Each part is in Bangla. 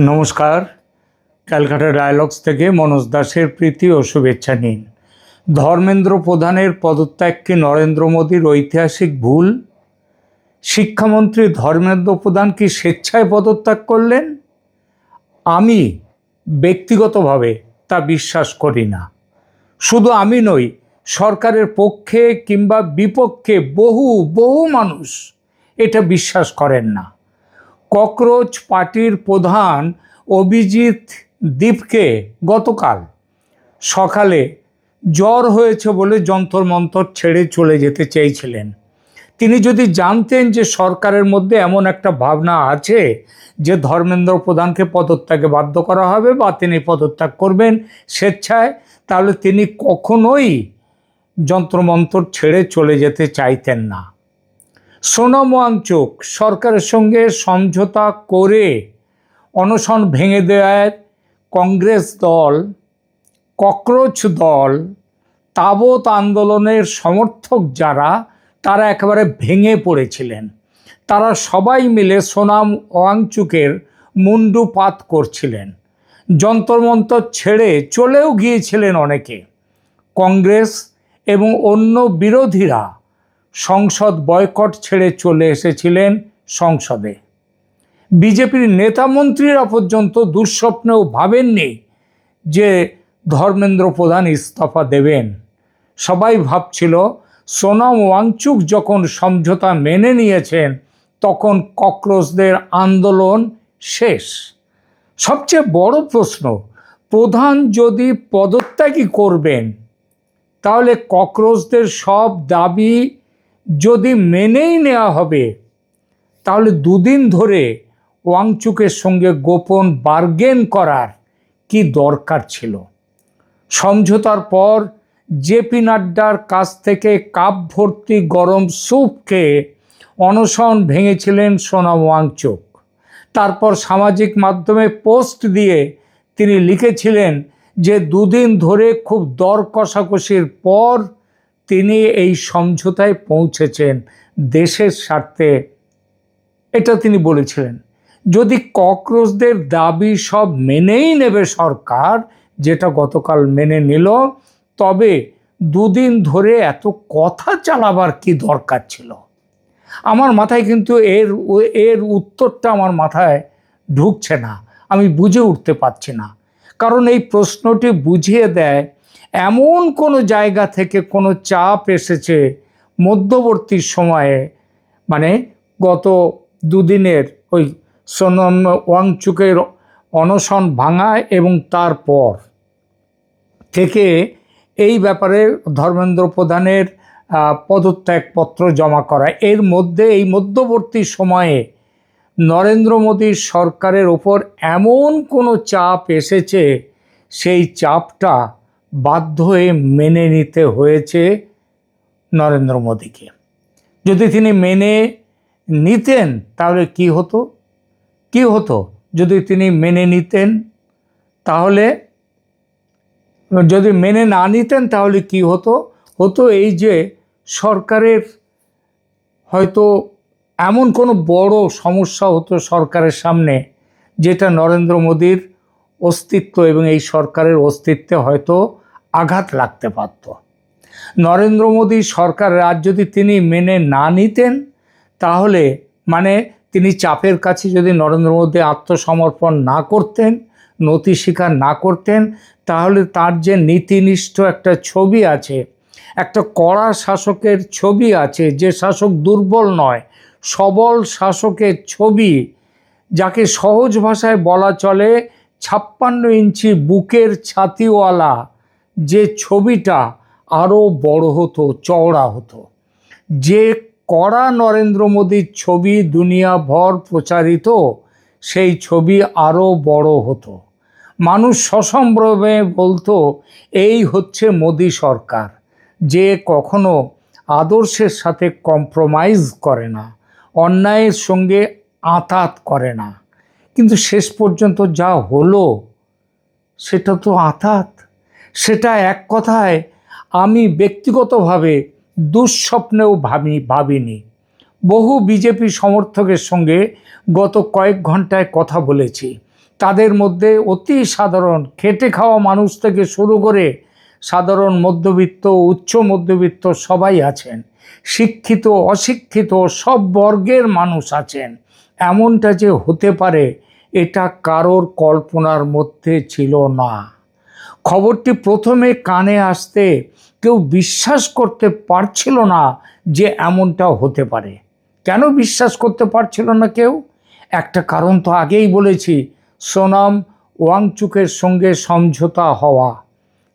নমস্কার। ক্যালকাটা ডায়ালগস থেকে মনোজ দাসের প্রীতি ও শুভেচ্ছা নিন। ধর্মেন্দ্র প্রধানের পদত্যাগ কি নরেন্দ্র মোদীর ঐতিহাসিক ভুল? শিক্ষামন্ত্রী ধর্মেন্দ্র প্রধান কি স্বেচ্ছায় পদত্যাগ করলেন? আমি ব্যক্তিগতভাবে তা বিশ্বাস করি না। শুধু আমি নই, সরকারের পক্ষে কিংবা বিপক্ষে বহু বহু মানুষ এটা বিশ্বাস করেন না। ককরোচ পার্টির প্রধান অভিজিৎ দীপকে গতকাল সকালে জ্বর হয়েছে বলে যন্তর মন্তর ছেড়ে চলে যেতে চেয়েছিলেন। তিনি যদি জানতেন যে সরকারের মধ্যে এমন একটা ভাবনা আছে যে ধর্মেন্দ্র প্রধানকে পদত্যাগে বাধ্য করা হবে বা তিনি পদত্যাগ করবেন স্বেচ্ছায়, তাহলে তিনি কখনোই যন্ত্রমন্তর ছেড়ে চলে যেতে চাইতেন না। সোনাম ওয়াংচুক সরকারের সঙ্গে সমঝোতা করে অনশন ভেঙে দেওয়ার কংগ্রেস দল, ককরোচ দল, তাবৎ আন্দোলনের সমর্থক যারা, তারা একেবারে ভেঙে পড়েছিলেন। তারা সবাই মিলে সোনাম ওয়াংচুকের মুন্ডুপাত করছিলেন। যন্তরমন্তর ছেড়ে চলেও গিয়েছিলেন অনেকে। কংগ্রেস এবং অন্য বিরোধীরা সংসদ বয়কট ছেড়ে চলে এসেছিলেন সংসদে। বিজেপির নেতা মন্ত্রীরা পর্যন্ত দুঃস্বপ্নেও ভাবেননি যে ধর্মেন্দ্র প্রধান ইস্তফা দেবেন। সবাই ভাবছিল সোনাম ওয়াংচুক যখন সমঝোতা মেনে নিয়েছেন তখন ককরোচদের আন্দোলন শেষ। সবচেয়ে বড় প্রশ্ন, প্রধান যদি পদত্যাগই করবেন তাহলে ককরোচদের সব দাবি যদি মেনেই নেওয়া হবে, তাহলে দুদিন ধরে ওয়াংচুকের সঙ্গে গোপন বার্গেন করার কি দরকার ছিল? সমঝোতার পর জেপি নাড্ডার কাছ থেকে কাপ ভর্তি গরম স্যুপ খেয়ে অনশন ভেঙেছিলেন সোনাম ওয়াংচুক। তারপর সামাজিক মাধ্যমে পোস্ট দিয়ে তিনি লিখেছিলেন যে দুদিন ধরে খুব দর কষাকষির পর তিনি এই সমঝোতায় পৌঁছেছেন দেশের স্বার্থে, এটা তিনি বলেছিলেন। যদি ককরোচদের দাবি সব মেনেই নেবে সরকার, যেটা গতকাল মেনে নিল, তবে দুদিন ধরে এত কথা চালাবার কি দরকার ছিল? আমার মাথায় কিন্তু এর উত্তরটা আমার মাথায় ঢুকছে না, আমি বুঝে উঠতে পারছি না। কারণ এই প্রশ্নটি বুঝিয়ে দেয় এমন কোনো জায়গা থেকে কোনো চাপ এসেছে মধ্যবর্তী সময়ে, মানে গত দুদিনের ওই সোনাম ওয়াংচুকের অনশন ভাঙা এবং তারপর থেকে এই ব্যাপারে ধর্মেন্দ্র প্রধানের পদত্যাগপত্র জমা করা, এর মধ্যে এই মধ্যবর্তী সময়ে নরেন্দ্র মোদীর সরকারের ওপর এমন কোনো চাপ এসেছে, সেই চাপটা বাধ্য হয়ে মেনে নিতে হয়েছে নরেন্দ্র মোদীকে। যদি তিনি মেনে নিতেন তাহলে কি হতো? যদি তিনি মেনে নিতেন তাহলে, যদি মেনে না নিতেন তাহলে কি হতো? এই যে সরকারের হয়তো এমন কোনো বড় সমস্যা হতো সরকারের সামনে, যেটা নরেন্দ্র মোদীর অস্তিত্ব এবং এই সরকারের অস্তিত্বে হয়তো আঘাত লাগতে পারত। নরেন্দ্র মোদী সরকারের আজ যদি তিনি মেনে না নিতেন, তাহলে মানে তিনি চাপের কাছে যদি নরেন্দ্র মোদী আত্মসমর্পণ না করতেন, নতি স্বীকার না করতেন, তাহলে তার যে নীতিনিষ্ঠ একটা ছবি আছে, একটা কড়া শাসকের ছবি আছে, যে শাসক দুর্বল নয়, সবল শাসকের ছবি, যাকে সহজ ভাষায় বলা চলে 56 ইঞ্চি বুকের ছাতিওয়ালা, যে ছবিটা আরও বড় হতো, চওড়া হতো। যে কড়া নরেন্দ্র মোদীর ছবি দুনিয়াভর প্রচারিত, সেই ছবি আরও বড় হতো। মানুষ সসম্ভ্রমে বলতো এই হচ্ছে মোদী সরকার, যে কখনো আদর্শের সাথে কম্প্রোমাইজ করে না, অন্যায়ের সঙ্গে আঁতাত করে না। কিন্তু শেষ পর্যন্ত যা হলো সেটা তো আঁতাত। সেটা এক কথায় আমি ব্যক্তিগতভাবে দুঃস্বপ্নেও ভাবিনি। বহু বিজেপি সমর্থকের সঙ্গে গত কয়েক ঘন্টায় কথা বলেছি। তাদের মধ্যে অতি সাধারণ খেটে খাওয়া মানুষ থেকে শুরু করে সাধারণ মধ্যবিত্ত, উচ্চ মধ্যবিত্ত সবাই আছেন, শিক্ষিত অশিক্ষিত সব বর্গের মানুষ আছেন। এমনটা যে হতে পারে এটা কারোর কল্পনার মধ্যে ছিল না। খবরটি প্রথমে কানে আসতে কেউ বিশ্বাস করতে পারছিল না যে এমনটা হতে পারে। কেন বিশ্বাস করতে পারছিল না কেউ? একটা কারণ তো আগেই বলেছি, সোনাম ওয়াংচুকের সঙ্গে সমঝোতা হওয়া।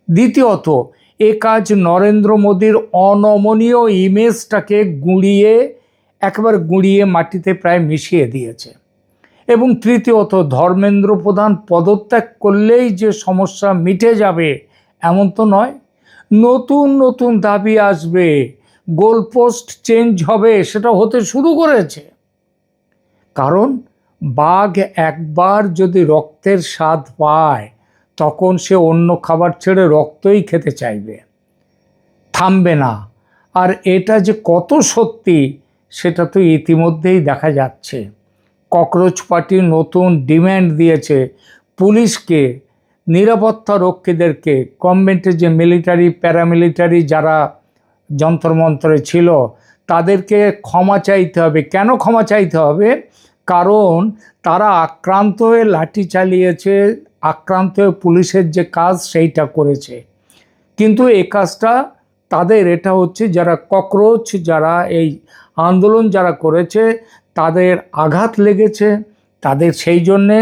দ্বিতীয়ত, এ কাজ নরেন্দ্র মোদীর অনমনীয় ইমেজটাকে একেবারে গুঁড়িয়ে মাটিতে প্রায় মিশিয়ে দিয়েছে। এবং তৃতীয়ত, ধর্মেন্দ্র প্রধান পদত্যাগ করলেই যে সমস্যা মিটে যাবে এমন তো নয়। নতুন নতুন দাবি আসবে, গোলপোস্ট চেঞ্জ হবে, সেটা হতে শুরু করেছে। কারণ বাঘ একবার যদি রক্তের স্বাদ পায় তখন সে অন্য খাবার ছেড়ে রক্তই খেতে চাইবে, থামবে না। আর এটা যে কত সত্যি সেটা তো ইতিমধ্যেই দেখা যাচ্ছে। ককরোচ পার্টি নতুন ডিম্যান্ড দিয়েছে পুলিশকে, নিরাপত্তা রক্ষীদেরকে, গভর্নমেন্টের যে মিলিটারি প্যারামিলিটারি যারা যন্ত্রমন্ত্রে ছিল তাদেরকে ক্ষমা চাইতে হবে। কেন ক্ষমা চাইতে হবে? কারণ তারা আক্রান্ত হয়ে লাঠি চালিয়েছে, আক্রান্ত হয়ে পুলিশের যে কাজ সেইটা করেছে। কিন্তু এই কাজটা তাদের, এটা হচ্ছে যারা ককরোচ, যারা এই আন্দোলন যারা করেছে তাদের আঘাত লেগেছে, তাদের সেই জন্যে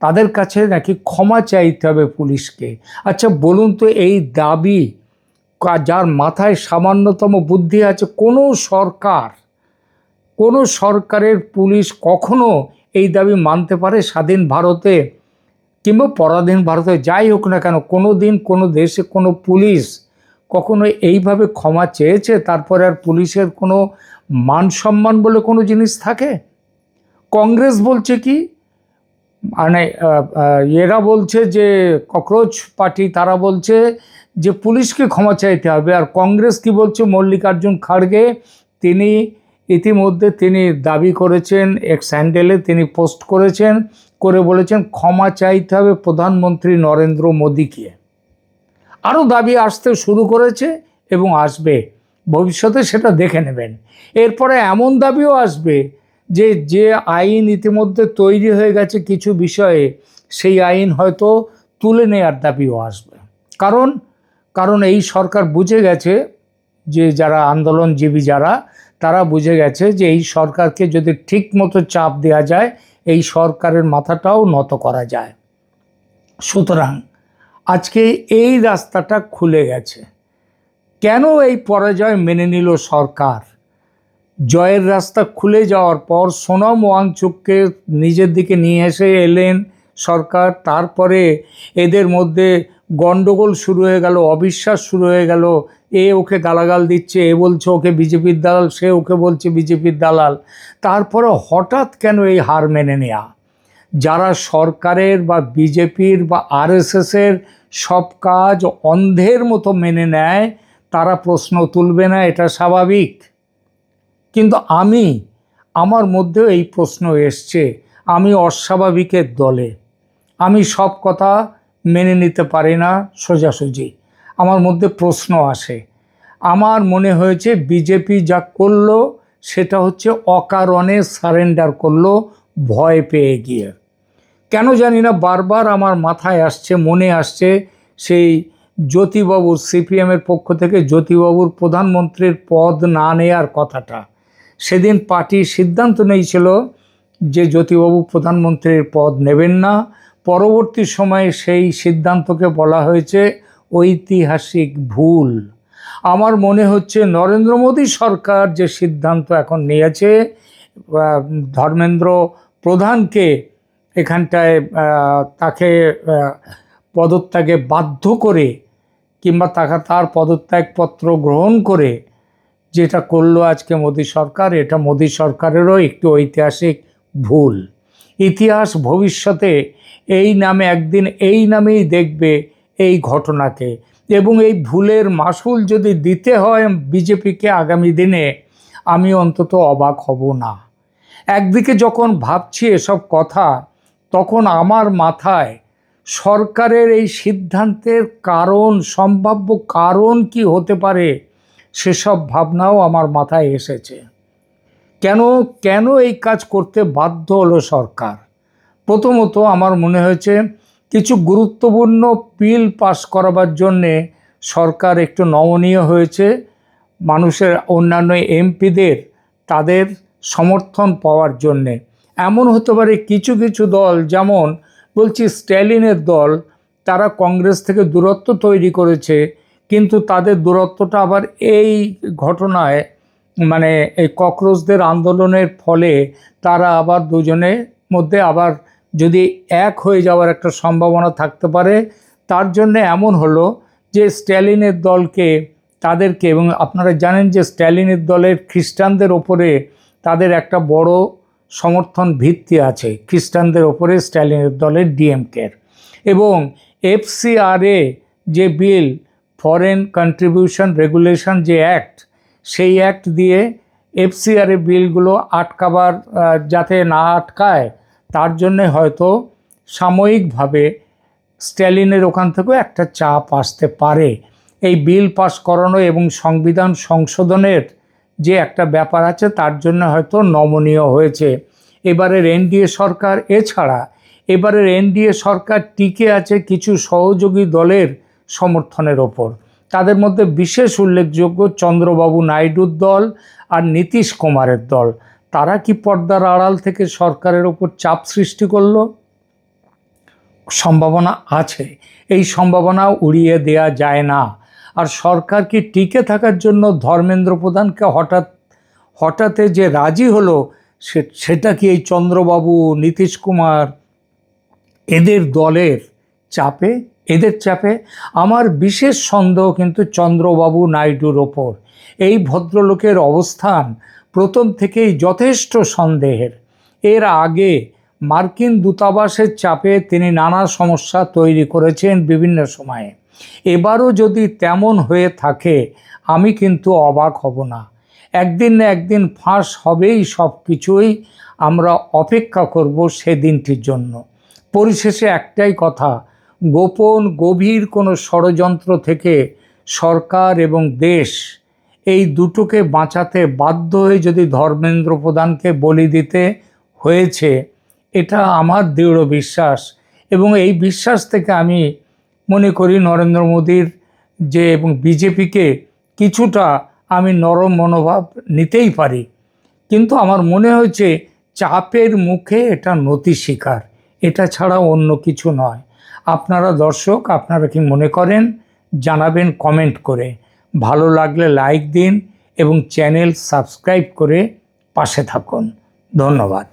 তাদের কাছে নাকি ক্ষমা চাইতে হবে পুলিশকে। আচ্ছা বলুন তো, এই দাবি যার মাথায় সামান্যতম বুদ্ধি আছে, কোনো সরকারের পুলিশ কখনো এই দাবি মানতে পারে? স্বাধীন ভারতে কিংবা পরাধীন ভারতে যাই হোক না কেন, কোনো দিন কোনো দেশে কোনো পুলিশ কখনো এইভাবে ক্ষমা চেয়েছে তারপরে আর পুলিশের কোনো মান সম্মান বলে কোনো জিনিস থাকে? কংগ্রেস বলছে কি, মানে এরা বলছে যে ককরোচ পার্টি, তারা বলছে যে পুলিশকে ক্ষমা চাইতে হবে। আর কংগ্রেস কি বলছে? মল্লিকার্জুন খাড়গে তিনি ইতিমধ্যে তিনি দাবি করেছেন, এক্স হ্যান্ডেলে তিনি পোস্ট করেছেন, করে বলেছেন ক্ষমা চাইতে হবে প্রধানমন্ত্রী নরেন্দ্র মোদীকে। আরও দাবি আসতে শুরু করেছে এবং আসবে ভবিষ্যতে, সেটা দেখে নেবেন। এরপরে এমন দাবিও আসবে যে আইন ইতিমধ্যে তৈরি হয়ে গেছে কিছু বিষয়ে, সেই আইন হয়তো তুলে নেওয়ার দাবিও আসবে। কারণ এই সরকার বুঝে গেছে, যে যারা আন্দোলনজীবী তারা বুঝে গেছে যে এই সরকারকে যদি ঠিক মতো চাপ দেওয়া যায় এই সরকারের মাথাটাও নত করা যায়। সুতরাং আজকে এই রাস্তাটা খুলে গেছে। কেন এই পরাজয় মেনে নিল সরকার? জয়ের রাস্তা খুলে যাওয়ার পর সোনাম ওয়াংচুককে নিজের দিকে নিয়ে এলেন সরকার। তারপরে এদের মধ্যে গণ্ডগোল শুরু হয়ে গেল, অবিশ্বাস শুরু হয়ে গেল। এ ওকে গালাগাল দিচ্ছে, এ বলছে ওকে বিজেপির দালাল, সে ওকে বলছে বিজেপির দালাল। তারপরে হঠাৎ কেন এই হার মেনে নেওয়া? যারা সরকারের বা বিজেপির বা আরএসএসের সব কাজ অন্ধের মতো মেনে নেয় তারা প্রশ্ন তুলবে না, এটা স্বাভাবিক। কিন্তু আমার মধ্যেও এই প্রশ্ন এসছে। আমি অস্বাভাবিকের দলে, আমি সব কথা মেনে নিতে পারি না সোজাসুজি। আমার মধ্যে প্রশ্ন আসে। আমার মনে হয়েছে বিজেপি যা করলো সেটা হচ্ছে অকারণে সারেন্ডার করলো, ভয় পেয়ে গিয়ে। কেন জানি না বারবার আমার মাথায় আসছে, মনে আসছে সেই জ্যোতিবাবুর, সিপিএমের পক্ষ থেকে জ্যোতিবাবুর প্রধানমন্ত্রীর পদ না নেয়ার কথাটা। সেদিন পার্টি সিদ্ধান্ত নিয়েছিল যে জ্যোতিবাবু প্রধানমন্ত্রীর পদ নেবেন না। পরবর্তী সময়ে সেই সিদ্ধান্তকে বলা হয়েছে ঐতিহাসিক ভুল। আমার মনে হচ্ছে নরেন্দ্র মোদী সরকার যে সিদ্ধান্ত এখন নিয়েছে, ধর্মেন্দ্র প্রধানকে এখানটায় তাকে পদত্যাগে বাধ্য করে কিংবা তার পদত্যাগপত্র গ্রহণ করে যেটা করলো আজকে মোদী সরকার, এটা মোদী সরকারেরও একটি ঐতিহাসিক ভুল। ইতিহাস ভবিষ্যতে এই নামে একদিন এই নামেই দেখবে এই ঘটনাকে, এবং এই ভুলের মাসুল যদি দিতে হয় বিজেপিকে আগামী দিনে, আমি অন্তত অবাক হব না। একদিকে যখন ভাবছি এসব কথা, তখন আমার মাথায় সরকারের এই সিদ্ধান্তের কারণ, সম্ভাব্য কারণ কি হতে পারে, সেসব ভাবনাও আমার মাথায় এসেছে। কেন এই কাজ করতে বাধ্য হলো সরকার? প্রথমত আমার মনে হয়েছে কিছু গুরুত্বপূর্ণ বিল পাস করাবার জন্যে সরকার একটু নমনীয় হয়েছে, মানুষের অন্যান্য এমপিদের তাদের সমর্থন পাওয়ার জন্যে। এমন হতে পারে কিছু কিছু দল, যেমন বলছি স্ট্যালিনের দল, তারা কংগ্রেস থেকে দূরত্ব তৈরি করেছে, কিন্তু তাদের দূরত্বটা আবার এই ঘটনায়, মানে এই ককরোচদের আন্দোলনের ফলে তারা আবার দুজনের মধ্যে আবার যদি এক হয়ে যাওয়ার একটা সম্ভাবনা থাকতে পারে। তার জন্যে এমন হলো যে স্ট্যালিনের দলকে, তাদেরকে, এবং আপনারা জানেন যে স্ট্যালিনের দলের খ্রিস্টানদের ওপরে তাদের একটা বড় সমর্থন ভিত্তি আছে, খ্রিস্টানদের ওপরে স্ট্যালিনের দলের ডিএমকের। এবং এফসিআরএ যে বিল, ফরেন কন্ট্রিবিউশন রেগুলেশন যে অ্যাক্ট, সেই অ্যাক্ট দিয়ে এফসিআরএ বিলগুলো আটকাবার, যাতে না আটকায় তার জন্যে হয়তো সাময়িকভাবে স্ট্যালিনের ওখান থেকেও একটা চাপ আসতে পারে। এই বিল পাস করানো এবং সংবিধান সংশোধনের যে একটা ব্যাপার আছে, তার জন্য হয়তো নমনীয় হয়েছে এবারের এনডিএ সরকার। এছাড়া এবারের এনডিএ সরকার টিকে আছে কিছু সহযোগী দলের সমর্থনের ওপর। তাদের মধ্যে বিশেষ উল্লেখযোগ্য চন্দ্রবাবু নাইডুর দল আর নীতিশ কুমারের দল। তারা কি পর্দার আড়াল থেকে সরকারের ওপর চাপ সৃষ্টি করলো? সম্ভাবনা আছে, এই সম্ভাবনা উড়িয়ে দেয়া যায় না। আর সরকার কি টিকে থাকার জন্য ধর্মেন্দ্র প্রধানকে হঠাৎ যে রাজি হলো, সেটা কি এই চন্দ্রবাবু, নীতিশ কুমার এদের দলের চাপে, এদের চাপে? আমার বিশেষ সন্দেহ কিন্তু চন্দ্রবাবু নাইডুর ওপর। এই ভদ্রলোকের অবস্থান প্রথম থেকেই যথেষ্ট সন্দেহের। এর আগে মার্কিন দূতাবাসের চাপে তিনি নানা সমস্যা তৈরি করেছেন বিভিন্ন সময়ে। এবারও যদি তেমন হয়ে থাকে, আমি কিন্তু অবাক হব না। একদিন না একদিন ফাঁস হবেই সব কিছুই। আমরা অপেক্ষা করব সেদিনটির জন্য। পরিশেষে একটাই কথা, গোপন গভীর কোনো ষড়যন্ত্র থেকে সরকার এবং দেশ এই দুটোকে বাঁচাতে বাধ্য হয়ে যদি ধর্মেন্দ্র প্রধানকে বলি দিতে হয়েছে, এটা আমার দৃঢ় বিশ্বাস। এবং এই বিশ্বাস থেকে আমি মনে করি নরেন্দ্র মোদীর যে, এবং বিজেপিকে কিছুটা আমি নরম মনোভাব নিতেই পারি। কিন্তু আমার মনে হয়েছে চাপের মুখে এটা নতি স্বীকার, এটা ছাড়া অন্য কিছু নয়। আপনারা দর্শক, আপনারা কি মনে করেন? জানাবেন কমেন্ট করে। ভালো লাগলে লাইক দিন এবং চ্যানেল সাবস্ক্রাইব করে পাশে থাকুন। ধন্যবাদ।